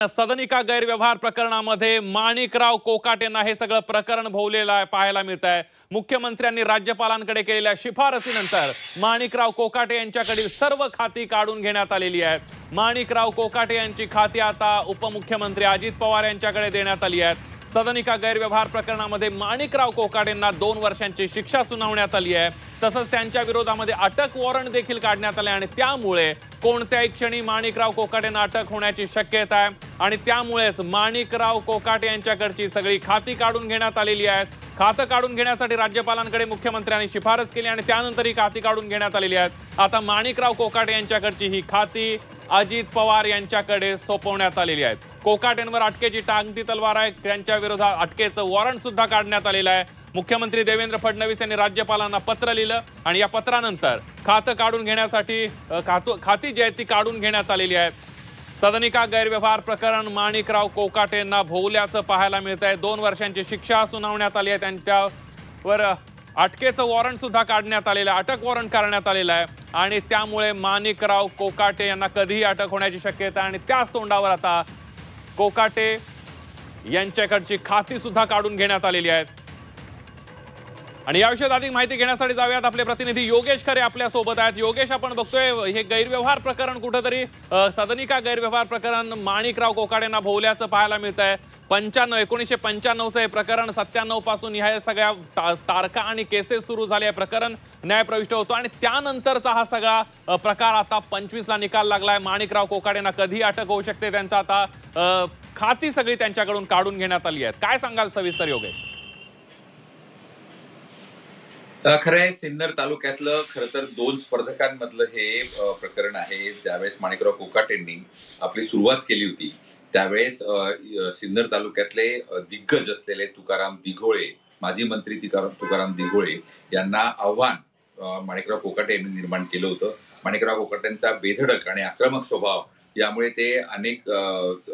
सदनिका गैरव्यवहार प्रकरणामध्ये माणिकराव कोकाटेंना हे सगळं प्रकरण भोवलेलं पाहायला मिळत आहे। मुख्यमंत्र्यांनी राज्यपालांकडे केलेल्या शिफारसीनंतर माणिकराव कोकाटे यांच्याकडील सर्व खाती काढून घेण्यात आलेली आहेत। माणिकराव कोकाटे यांची खाती आता उपमुख्यमंत्री अजित पवार यांच्याकडे देण्यात आली आहेत। सदनिका गैरव्यवहार प्रकरणामध्ये माणिकराव कोकाटेंना 2 वर्षांची शिक्षा सुनावण्यात आली आहे। तसंच त्यांच्या विरोधामध्ये अटक वॉरंट देखील काढण्यात आले आणि त्यामुळे कोणत्याही क्षणी माणिकराव कोकाटेंना अटक होण्याची शक्यता आहे आणि त्यामुळेच माणिकराव कोकाटे यांच्याकडची सगळी खाती काढून घेण्यात आलेली आहेत। खातं काढून घेण्यासाठी राज्यपालांकडे मुख्यमंत्र्यांनी शिफारस केली आणि त्यानंतर ही खाती काढून घेण्यात आलेली आहेत। आता माणिकराव कोकाटे यांच्याकडची ही खाती अजित पवार यांच्याकडे सोपवण्यात आलेली आहेत। कोकाटेंवर अटकेची टांगती तलवार आहे। त्यांच्या विरोधात अटकेचं वॉरंट सुद्धा काढण्यात आलेलं आहे। मुख्यमंत्री देवेंद्र फडणवीस यांनी राज्यपालांना पत्र लिहिलं आणि या पत्रानंतर खातं काढून घेण्यासाठी खाती जी आहेत ती काढून घेण्यात आलेली आहेत। सदनिका गैरव्यवहार प्रकरण माणिकराव कोकाटेंना भोवल्याचं पाहायला मिळतंय। 2 वर्षांची शिक्षा सुनावण्यात आली आहे। त्यांच्यावर अटकेचं वॉरंट सुद्धा काढण्यात आलेलं आहे, अटक वॉरंट करण्यात आलेलं आहे आणि त्यामुळे माणिकराव कोकाटे यांना कधीही अटक होण्याची शक्यता आणि त्याच तोंडावर आता कोकाटे यांच्याकडची खाती सुद्धा काढून घेण्यात आलेली आहेत। आणि याविषयी अधिक माहिती घेण्यासाठी जाऊयात, आपले प्रतिनिधी योगेश खरे आपल्या सोबत आहेत। योगेश, आपण बघतोय हे गैरव्यवहार प्रकरण कुठेतरी सदनिका गैरव्यवहार प्रकरण माणिकराव कोकाटेंना भोवल्याचं पाहायला मिळतंय। 1995चं हे प्रकरण, 97 पासून ह्या सगळ्या तारखा आणि केसेस सुरू झाले, प्रकरण न्यायप्रविष्ट होतो आणि त्यानंतरचा हा सगळा प्रकार आता 25ला निकाल लागलाय। माणिकराव कोकाटेंना कधी अटक होऊ शकते, त्यांचा आता खाती सगळी त्यांच्याकडून काढून घेण्यात आली आहेत। काय सांगाल सविस्तर योगेश? खरं आहे, सिन्नर तालुक्यातलं खरं तर 2 स्पर्धकांमधलं हे प्रकरण आहे। ज्यावेळेस माणिकराव कोकाटेंनी आपली सुरुवात केली होती त्यावेळेस सिन्नर तालुक्यातले दिग्गज असलेले तुकाराम दिघोळे, माजी मंत्री तुकाराम दिघोळे यांना आव्हान माणिकराव कोकाटे यांनी निर्माण केलं होतं। माणिकराव कोकाटेंचा बेधडक आणि आक्रमक स्वभाव यामुळे ते अनेक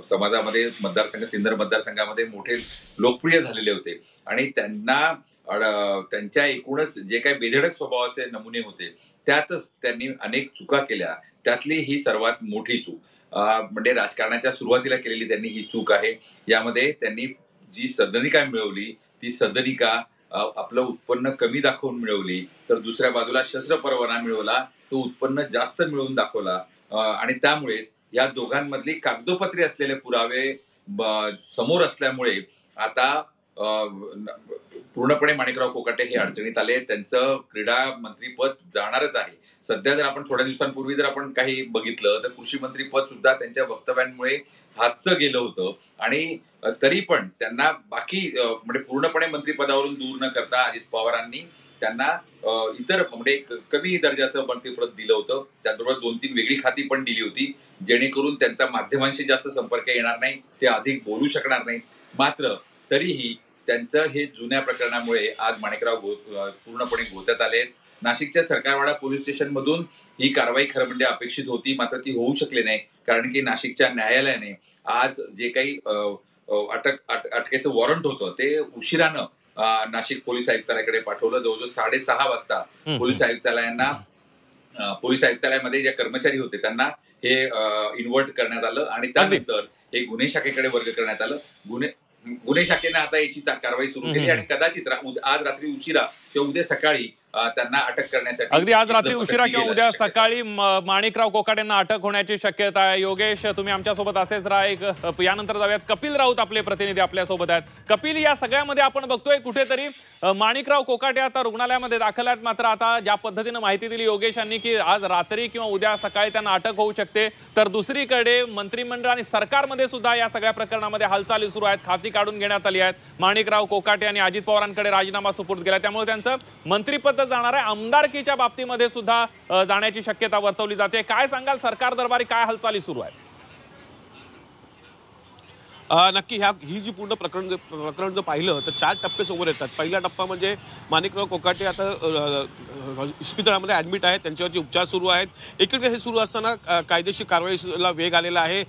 समाजामध्ये सिन्नर मतदारसंघामध्ये मोठे लोकप्रिय झालेले होते आणि त्यांच्या एकूणच जे काही बेधडक स्वभावाचे नमुने होते त्यातच त्यांनी अनेक चुका केल्या। त्यातली ही सर्वात मोठी चूक म्हणजे राजकारणाच्या सुरुवातीला केलेली त्यांनी ही चूक आहे। यामध्ये त्यांनी जी सदनिका मिळवली ती सदनिका आपलं उत्पन्न कमी दाखवून मिळवली, तर दुसऱ्या बाजूला शस्त्र परवाना मिळवला, तो उत्पन्न जास्त मिळवून दाखवला आणि त्यामुळेच या दोघांमधली कागदोपत्री असलेले पुरावे समोर असल्यामुळे आता पूर्णपणे माणिकराव कोकाटे हे अडचणीत आले। त्यांचं क्रीडा मंत्रीपद जाणारच आहे। सध्या जर आपण थोड्या दिवसांपूर्वी जर आपण काही बघितलं तर कृषी मंत्री पद सुद्धा त्यांच्या वक्तव्यांमुळे हातचं गेलं होतं आणि तरी पण त्यांना बाकी म्हणजे पूर्णपणे मंत्रिपदावरून दूर न करता अजित पवारांनी त्यांना इतर म्हणजे कमी दर्जाचं मंत्रिपद दिलं होतं। त्याचबरोबर 2-3 वेगळी खाती पण दिली होती, जेणेकरून त्यांचा माध्यमांशी जास्त संपर्क येणार नाही, ते अधिक बोलू शकणार नाही। मात्र तरीही त्यांचं हे जुन्या प्रकरणामुळे आज माणिकराव पूर्णपणे गोत्यात आले। नाशिकच्या सरकारवाडा पोलीस स्टेशन मधून ही कारवाई खरं म्हणजे अपेक्षित होती, मात्र ती होऊ शकली नाही, कारण की नाशिकच्या न्यायालयाने आज जे काही अटकेचं वॉरंट होतं ते उशिरानं नाशिक पोलीस आयुक्तालयाकडे पाठवलं। जवळजवळ 6:30 वाजता पोलीस आयुक्तालयामध्ये जे कर्मचारी होते त्यांना हे इन्व्हर्ट करण्यात आलं आणि त्यानंतर हे गुन्हे शाखेकडे वर्ग करण्यात आलं। गुन्हे शाखेने आता याची कारवाई सुरू केली आणि कदाचित आज रात्री उशिरा किंवा उद्या सकाळी त्यांना अटक करण्यासाठी, अगदी आज रात्री उशिरा किंवा उद्या सकाळी माणिकराव कोकाटेंना अटक होण्याची शक्यता आहे। योगेश, तुम्ही आमच्यासोबत असेच राहा। यानंतर जाऊयात, कपिल राऊत आपले प्रतिनिधी आपल्यासोबत आहेत। कपिल, या सगळ्यामध्ये आपण बघतोय कुठेतरी माणिकराव कोकाटे आता रुग्णालयामध्ये दाखल आहेत, मात्र आता ज्या पद्धतीने माहिती दिली योगेश यांनी की आज रात्री किंवा उद्या सकाळी त्यांना अटक होऊ शकते, तर दुसरीकडे मंत्रिमंडळ आणि सरकारमध्ये सुद्धा या सगळ्या प्रकरणामध्ये हालचाली सुरू आहेत, खाती काढून घेण्यात आली आहेत। माणिकराव कोकाटे आणि अजित पवारांकडे राजीनामा सुपूर्द केला, त्यामुळे त्यांचं मंत्रिपद जाणार आहे, आमदारकीच्या बाबतीमध्ये सुद्धा जाण्याची शक्यता वर्तवली जाते। काय सांगाल, सरकार दरबारी काय हालचाली सुरू आहेत? नक्की ही जी पूर्ण प्रकरण जर पाहिलं तर 4 टप्पे समोर येतात. पहिला टप्पा म्हणजे माणिकराव कोकाटे आता इस्पितळामध्ये ॲडमिट आहेत, त्यांच्यावरती उपचार सुरू आहेत. एकीकडे हे सुरू असताना कायदेशीर कारवाईला वेग आलेला आहे.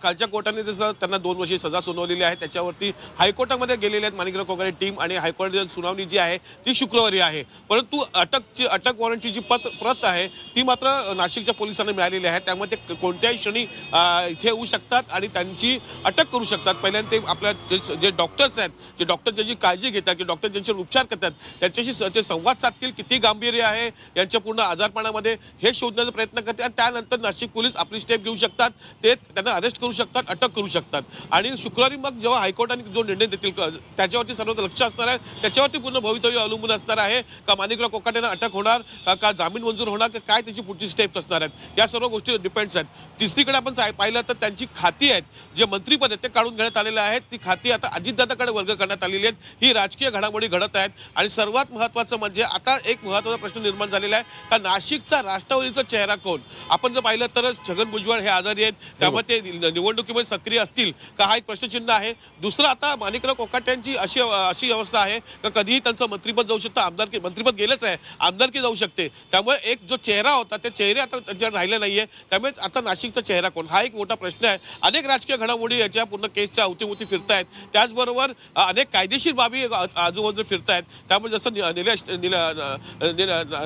कालच्या कोर्टाने जसं त्यांना 2 वर्षी सजा सुनावलेली आहे, त्याच्यावरती हायकोर्टामध्ये गेलेले आहेत माणिकराव कोकाटे टीम, आणि हायकोर्टाची सुनावणी जी आहे ती शुक्रवारी आहे. परंतु अटक वॉरंटची जी प्रत आहे ती मात्र नाशिकच्या पोलिसांना मिळालेली आहे. त्यामुळे ते कोणत्याही क्षणी इथे येऊ शकतात आणि त्यांची अटक करू शकतात. पहिल्यांदा ते आपल्या जे डॉक्टर्स आहेत, जे डॉक्टर ज्याची काळजी घेतात, जे डॉक्टर ज्यांच्यावर उपचार करतात, त्यांच्याशी ते संवाद साधतील, किती गांभीर्य आहे यांच्या पूर्ण आजारपणामध्ये हे शोधण्याचा प्रयत्न करतात. आणि त्यानंतर नाशिक पोलीस आपली स्टेप घेऊ शकतात, ते त्यांना अरेस्ट करू शकतात, अटक करू शकतात. आणि शुक्रवारी मग जेव्हा हायकोर्टाने जो निर्णय देतील त्याच्यावरती सर्व लक्ष असणार आहे. त्याच्यावरती पूर्ण भवितव्य अवलंबून असणार आहे का माणिकराव कोकाटेंना अटक होणार, का जामीन मंजूर होणार, की काय त्याची पुढची स्टेप्स असणार आहेत, या सर्व गोष्टी डिपेंड्स आहेत. तिसरीकडे आपण पाहिलं तर त्यांची खाती आहेत, जे मंत्रीपद आहेत ते काढून घेण्यात आलेले आहेत. ती खाती आता अजितदादाकडे वर्ग करण्यात आलेली आहेत. ही राजकीय घडामोडी घडत आहेत. आणि सर्वात महत्त्वाचं म्हणजे आता एक महत्त्वाचा प्रश्न निर्माण झालेला आहे का नाशिकचा राष्ट्रवादीचा चेहरा कोण. आपण जर पाहिलं तर छगन भुजबळ हे आजारी आहेत, त्यामुळे ते निवडणुकीमध्ये सक्रिय असतील का, हा एक प्रश्नचिन्ह आहे. दुसरं, आता माणिकराव कोकाट्यांची अशी अवस्था आहे का कधीही त्यांचं मंत्रीपद जाऊ शकतं, मंत्रीपद गेलंच आहे, आमदारकी जाऊ शकते. त्यामुळे एक जो चेहरा होता ते चेहरे आता त्यांच्यावर राहिले नाहीये. त्यामुळे आता नाशिकचा चेहरा कोण, हा एक मोठा प्रश्न आहे. अनेक राजकीय घडामोडी याच्या पूर्ण केसच्या अवतीभोवती फिरतायत. त्याचबरोबर अनेक कायदेशीर बाबी आजूबाजूला फिरतायत. त्यामुळे जसं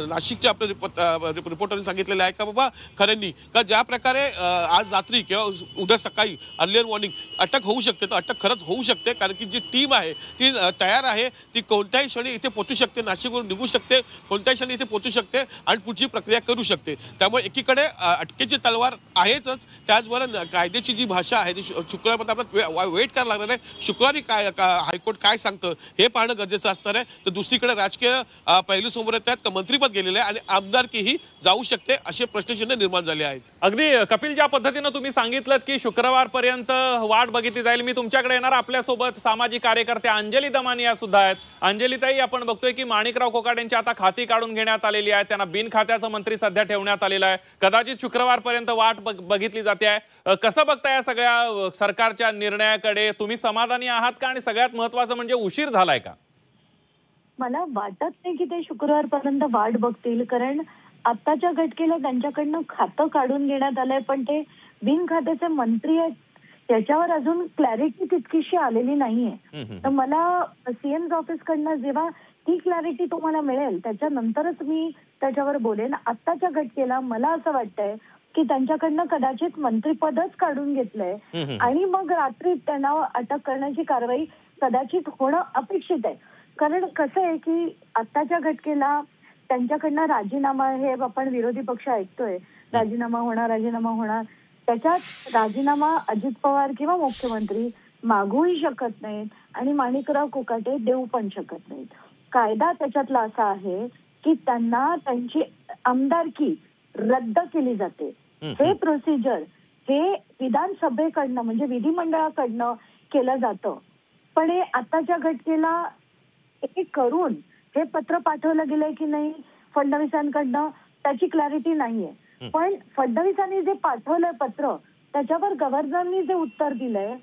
नाशिकच्या आपल्या रिपोर्टरने सांगितलेलं आहे का बाबा खऱ्यांनी का ज्या प्रकारे आज रात्री किंवा उद्या सकाळी अर्लियर मॉर्निंग अटक होऊ शकते, तर अटक खरंच होऊ शकते. कारण की जी टीम आहे ती तयार आहे, ती कोणत्याही क्षणी इथे पोहोचू शकते, नाशिकवरून निघू शकते, कोणत्याही क्षणी इथे पोहोचू शकते आणि पुढची प्रक्रिया करू शकते. त्यामुळे एकीकडे अटकेची तलवार आहेच, त्याचबरोबर कायद्याची जी भाषा आहे ती शुक्रवारपर्यंत आपल्याला वेट करायला लागणार आहे. शुक्रवारी हायकोर्ट काय सांगतं हे पाहणं गरजेचं असणार आहे. तर दुसरीकडे राजकीय पैलू समोर येत आहेत का मंत्रीपद गेलेले आहे आणि आमदारकीही जाऊ शकते, असे प्रश्नचिन्ह निर्माण झाले आहेत. अगदी कपिल, ज्या पद्धतीनं तुम्ही सांगितलं की शुक्रवारपर्यंत वाट बघितली जाईल, मी तुमच्याकडे येणार. आपल्यासोबत सामाजिक कार्यकर्ते अंजली दमानिया सुद्धा आहेत. अंजलीताई, आपण बघतोय की माणिकराव कोकाटेंची आता खाती काढून घेण्यात आलेली आहे, त्यांना बिनखात्याचं मंत्री सध्या ठेवण्यात आलेलं आहे. कदाचित शुक्रवारपर्यंत वाट बघितली जाते आहे. कसं बघताय या सगळ्या सरकारच्या निर्णयाकडे? तुम्ही समाधानी आहात का, आणि सगळ्यात महत्त्वाचं म्हणजे उशीर झालाय का? मला वाटत नाही की ते शुक्रवारपर्यंत वाट बघतील, कारण आत्ताच्या घटकेला त्यांच्याकडनं खातं काढून घेण्यात आलंय, पण ते बिनखात्याचे मंत्री आहेत त्याच्यावर अजून क्लॅरिटी तितकीशी आलेली नाहीये. तर मला सीएम's ऑफिसकडनं जेव्हा ही क्लॅरिटी तुम्हाला मिळेल त्याच्यानंतरच मी त्याच्यावर बोलेन. आत्ताच्या घटकेला मला असं वाटतंय की त्यांच्याकडनं कदाचित मंत्रिपदच काढून घेतलंय आणि मग रात्री त्यांना अटक करण्याची कारवाई कदाचित होणं अपेक्षित आहे. कारण कसं आहे की आत्ताच्या घटकेला त्यांच्याकडनं राजीनामा, हे आपण विरोधी पक्ष ऐकतोय, राजीनामा होणार, त्याच्यात राजीनामा अजित पवार किंवा मुख्यमंत्री मागूही शकत नाहीत आणि माणिकराव कोकाटे देऊ पण शकत नाहीत. कायदा त्याच्यातला असा आहे की त्यांना त्यांची आमदारकी रद्द केली जाते. हे प्रोसिजर हे विधानसभेकडनं म्हणजे विधिमंडळाकडनं केलं जातं. पण हे आताच्या घटनेला हे करून हे पत्र पाठवलं गेलंय की नाही फडणवीसांकडनं त्याची क्लॅरिटी नाहीये. पण फडणवीसांनी जे पाठवलंय पत्र त्याच्यावर गव्हर्नरनी जे उत्तर दिलंय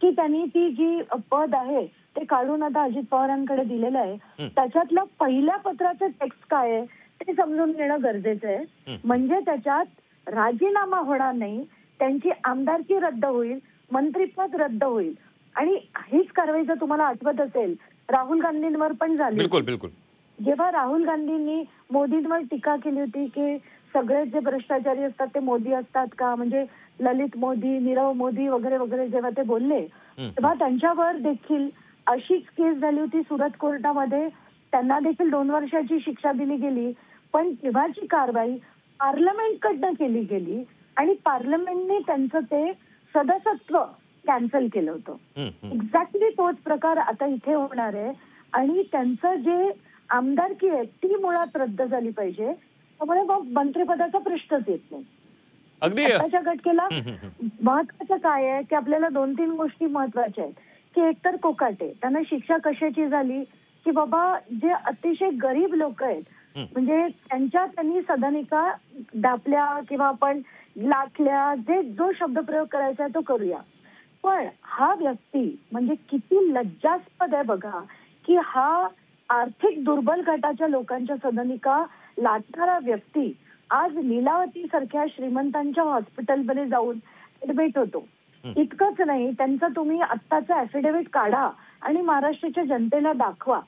की त्यांनी ती जी पद आहे ते काढून आता अजित पवारांकडे दिलेलं आहे, त्याच्यातलं पहिल्या पत्राचं टेक्स्ट काय आहे ते समजून घेणं गरजेचं आहे. म्हणजे त्याच्यात राजीनामा होणार नाही, त्यांची आमदारकी रद्द होईल, मंत्रिपद रद्द होईल. आणि हीच कारवाई जर तुम्हाला आठवत असेल राहुल गांधींवर पण झाली. बिलकुल. जेव्हा राहुल गांधींनी मोदींवर टीका केली होती की सगळे जे भ्रष्टाचारी असतात ते मोदी असतात का, म्हणजे ललित मोदी, नीरव मोदी वगैरे वगैरे, जेव्हा ते बोलले तेव्हा त्यांच्यावर देखील अशीच केस झाली होती सुरत कोर्टामध्ये. त्यांना देखील 2 वर्षाची शिक्षा दिली गेली. पण तेव्हाची कारवाई पार्लमेंटकडनं केली गेली आणि पार्लमेंटने त्यांचं ते सदस्यत्व कॅन्सल केलं होतं. एक्झॅक्टली तोच प्रकार आता इथे होणार आहे आणि त्यांचं जे आमदारकी आहे ती मुळात रद्द झाली पाहिजे. त्यामुळे मग मंत्रिपदाचा प्रश्नच येत नाही. अगदी आताच्या घटकेला महत्वाचं काय आहे की आपल्याला 2-3 गोष्टी महत्वाच्या आहेत की एकतर कोकाटे त्यांना शिक्षा कशाची झाली की बाबा जे अतिशय गरीब लोक आहेत म्हणजे त्यांनी सदनिका दापल्या किंवा आपण लाटल्या, जो शब्दप्रयोग करायचा तो करूया. पण हा व्यक्ती म्हणजे किती लज्जास्पद आहे बघा, की हा आर्थिक दुर्बल गटाच्या लोकांच्या सदनिका लाटणारा व्यक्ती आज लीलावती सारख्या श्रीमंतांच्या हॉस्पिटलमध्ये जाऊन ऍडमिट होतो. इतकंच नाही, त्यांचा तुम्ही आत्ताचा ऍफिडेव्हिट काढा आणि महाराष्ट्राच्या जनतेला दाखवा.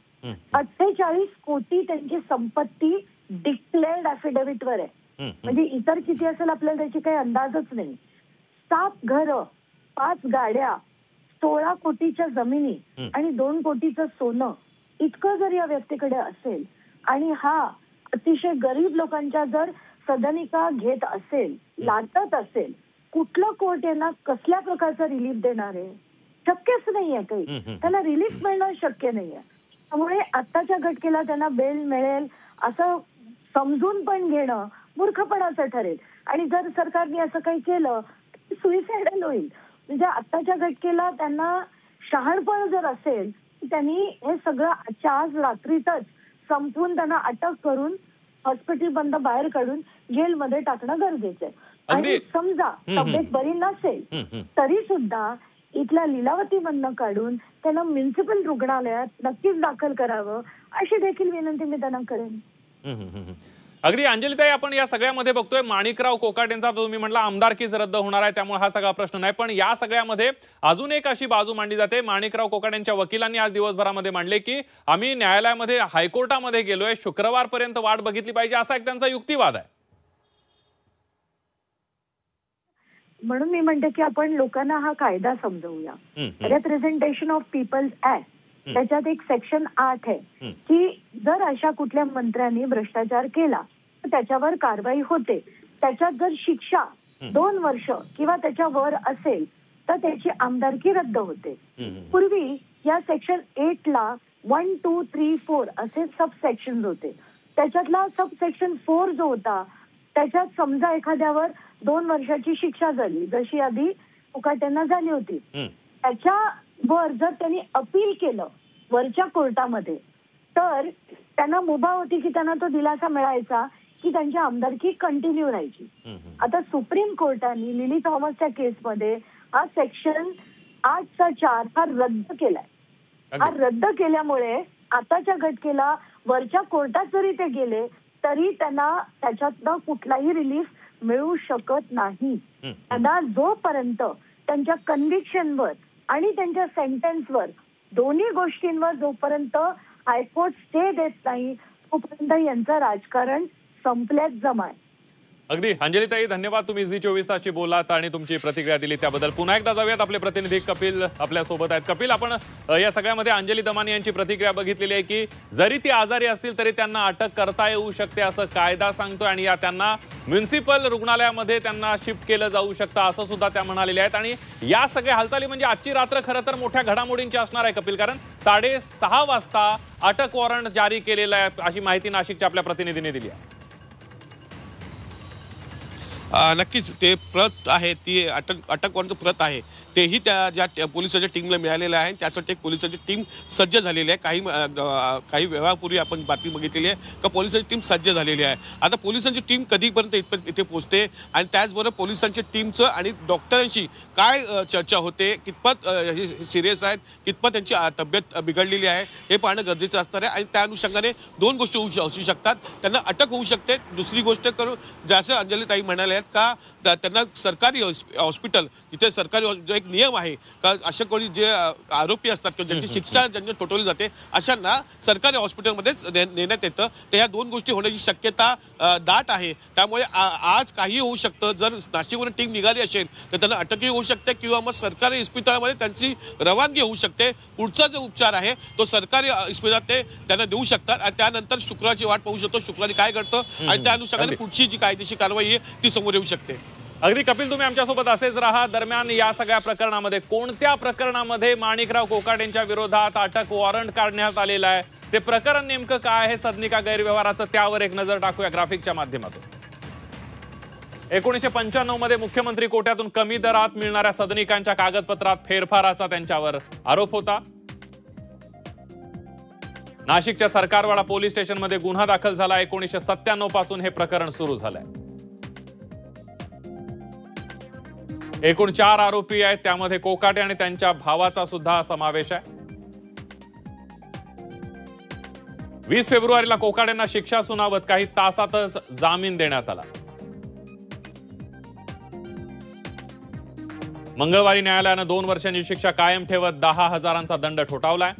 48 कोटी त्यांची संपत्ती डिक्लेअर्ड ऍफिडेव्हिटवर आहे. म्हणजे इतर किती असेल आपल्याला त्याची काही अंदाजच नाही. 7 घरं, 5 गाड्या, 16 कोटीच्या जमिनी आणि 2 कोटीचं सोनं, इतकं जर या व्यक्तीकडे असेल आणि हा अतिशय गरीब लोकांच्या जर सदनिका घेत असेल, लाटत असेल, कुठलं कोर्ट यांना कसल्या प्रकारचा रिलीफ देणार आहे? शक्यच नाहीये काही. त्यांना रिलीफ मिळणं शक्य नाहीये. त्यामुळे आत्ताच्या घटकेला त्यांना बेल मिळेल असं समजून पण घेणं मूर्खपणाचं ठरेल. आणि जर सरकारने असं काही केलं सुइसाइडल होईल. म्हणजे आत्ताच्या घटकेला त्यांना शहाणपण जर असेल, त्यांनी हे सगळं आजच्या आज रात्रीतच संपवून त्यांना अटक करून हॉस्पिटल बंद बाहेर काढून जेलमध्ये टाकणं गरजेचं आहे. आणि समजा तब्येत बरी नसेल तरी सुद्धा इथल्या लीलावतीमधनं काढून त्यांना म्युनिसिपल रुग्णालयात नक्कीच दाखल करावं अशी देखील विनंती मी त्यांना करेन. अगदी अंजलीताई, आपण या सगळ्यामध्ये बघतोय माणिकराव कोकाटेंचा तुम्ही म्हटला आमदारकीच रद्द होणार आहे, त्यामुळे हा सगळा प्रश्न नाही. पण या सगळ्यामध्ये अजून एक अशी बाजू मांडली जाते. माणिकराव कोकाटेंच्या वकिलांनी आज दिवसभरामध्ये मांडले की आम्ही न्यायालयामध्ये हायकोर्टामध्ये गेलोय, शुक्रवारपर्यंत वाट बघितली पाहिजे, असा एक त्यांचा युक्तिवाद आहे. म्हणून मी म्हणते की आपण लोकांना हा कायदा समजवूया. रिप्रेझेंटेशन ऑफ पीपल्स ऍक्ट त्याच्यात एक सेक्शन 8 आहे की जर अशा कुठल्या मंत्र्यांनी भ्रष्टाचार केला तर त्याच्यावर कारवाई होते. त्याच्यात जर शिक्षा 2 वर्ष किंवा त्याच्या वर असेल तर त्याची आमदारकी रद्द होते. पूर्वी या सेक्शन 8 ला 1, 2, 3, 4 असे सब सेक्शन होते. त्याच्यातला सब सेक्शन 4 जो होता त्याच्यात समजा एखाद्यावर 2 वर्षाची शिक्षा झाली, जशी आधी कोकाटेंना झाली होती, त्याच्यावर जर त्यांनी अपील केलं वरच्या कोर्टामध्ये तर त्यांना मुभा होती की त्यांना तो दिलासा मिळायचा की त्यांची आमदारकी कंटिन्यू राहायची. आता सुप्रीम कोर्टाने लिली थॉमसच्या केसमध्ये हा सेक्शन 8(4) हा रद्द केलाय. हा रद्द केल्यामुळे आताच्या घटकेला वरच्या कोर्टात जरी ते गेले तरी त्यांना त्याच्यातनं कुठलाही रिलीफ मिळू शकत नाही. त्यांना जोपर्यंत त्यांच्या कन्व्हिक्शनवर आणि त्यांच्या सेंटेन्सवर दोन्ही गोष्टींवर जोपर्यंत हायकोर्ट स्टे देत नाही तोपर्यंत यांचं राजकारण संपल्याच जमाय. अगदी अंजलीताई, धन्यवाद. तुम्ही झी24 तासशी बोलात आणि तुमची प्रतिक्रिया दिली त्याबद्दल. पुन्हा एकदा जाऊयात, आपले प्रतिनिधी कपिल आपल्या सोबत आहेत. कपिल, आपण या सगळ्यामध्ये अंजली दमानी यांची प्रतिक्रिया बघितलेली आहे की जरी ती आजारी असतील तरी त्यांना अटक करता येऊ शकते असं कायदा सांगतोय आणि त्यांना म्युनिसिपल रुग्णालयामध्ये त्यांना शिफ्ट केलं जाऊ शकतं असं सुद्धा त्या म्हणालेल्या आहेत. आणि या सगळ्या हालचाली म्हणजे आजची रात्र खरं तर मोठ्या घडामोडींची असणार आहे कपिल, कारण 6:30 वाजता अटक वॉरंट जारी केलेलं आहे अशी माहिती नाशिकच्या आपल्या प्रतिनिधीने दिली आहे. नक्कीच ते प्रत आहे, ती अटक वॉरंट प्रत आहे तेही त्या ज्या पोलिसांच्या टीमला मिळालेलं आहे. त्यासाठी एक पोलिसांची टीम सज्ज झालेली आहे. काही वेळापूर्वी आपण बातमी बघितलेली आहे का पोलिसांची टीम सज्ज झालेली आहे. आता पोलिसांची टीम कधीपर्यंत इथे पोहोचते आणि त्याचबरोबर पोलिसांच्या टीमचं आणि डॉक्टरांशी काय चर्चा होते, कितपत सिरियस आहेत, कितपत त्यांची तब्येत बिघडलेली आहे हे पाहणं गरजेचं असणार आहे. आणि त्या अनुषंगाने 2 गोष्टी असू शकतात. त्यांना अटक होऊ शकते. दुसरी गोष्ट करून जसं अंजलीताई म्हणाल्या आहेत का त्यांना सरकारी हॉस्पिटल जिथे सरकारी जो एक नियम आहे का अशा कोणी जे आरोपी असतात किंवा ज्यांची शिक्षा ज्यांना ठोठवली जाते अशांना सरकारी हॉस्पिटलमध्येच नेण्यात येतं. तर या 2 गोष्टी होण्याची शक्यता दाट आहे. त्यामुळे आज काही होऊ शकतं. जर नाशिकवरून टीम निघाली असेल तर त्यांना अटकही होऊ शकते किंवा मग सरकारी इस्पितळामध्ये त्यांची रवानगी होऊ शकते. पुढचा जो उपचार आहे तो सरकारी इस्पितळात ते त्यांना देऊ शकतात आणि त्यानंतर शुक्रवारची वाट पाहू शकतो शुक्रवारी काय घडतं आणि त्या अनुषंगाने पुढची जी कायदेशीर कारवाई आहे ती समोर येऊ शकते. अगदी कपिल, तुम्ही आमच्यासोबत असेच राहा. दरम्यान या सगळ्या प्रकरणामध्ये कोणत्या प्रकरणामध्ये माणिकराव कोकाटेंच्या विरोधात अटक वॉरंट काढण्यात आलेलं आहे, ते प्रकरण नेमकं काय आहे सदनिका गैरव्यवहाराचं, त्यावर एक नजर टाकूया ग्राफिकच्या माध्यमातून. 1995 मध्ये मुख्यमंत्री कोट्यातून कमी दरात मिळणाऱ्या सदनिकांच्या कागदपत्रात फेरफाराचा त्यांच्यावर आरोप होता. नाशिकच्या सरकारवाडा पोलीस स्टेशनमध्ये गुन्हा दाखल झाला. 1997 पासून हे प्रकरण सुरू झालंय. एकूण 4 आरोपी आहेत, त्यामध्ये कोकाटे आणि त्यांच्या भावाचा सुद्धा समावेश आहे. 20 फेब्रुवारीला कोकाटेंना शिक्षा सुनावत काही तासातच जामीन देण्यात आला. मंगळवारी न्यायालयानं 2 वर्षांची शिक्षा कायम ठेवत 10,000चा दंड ठोठावलाय.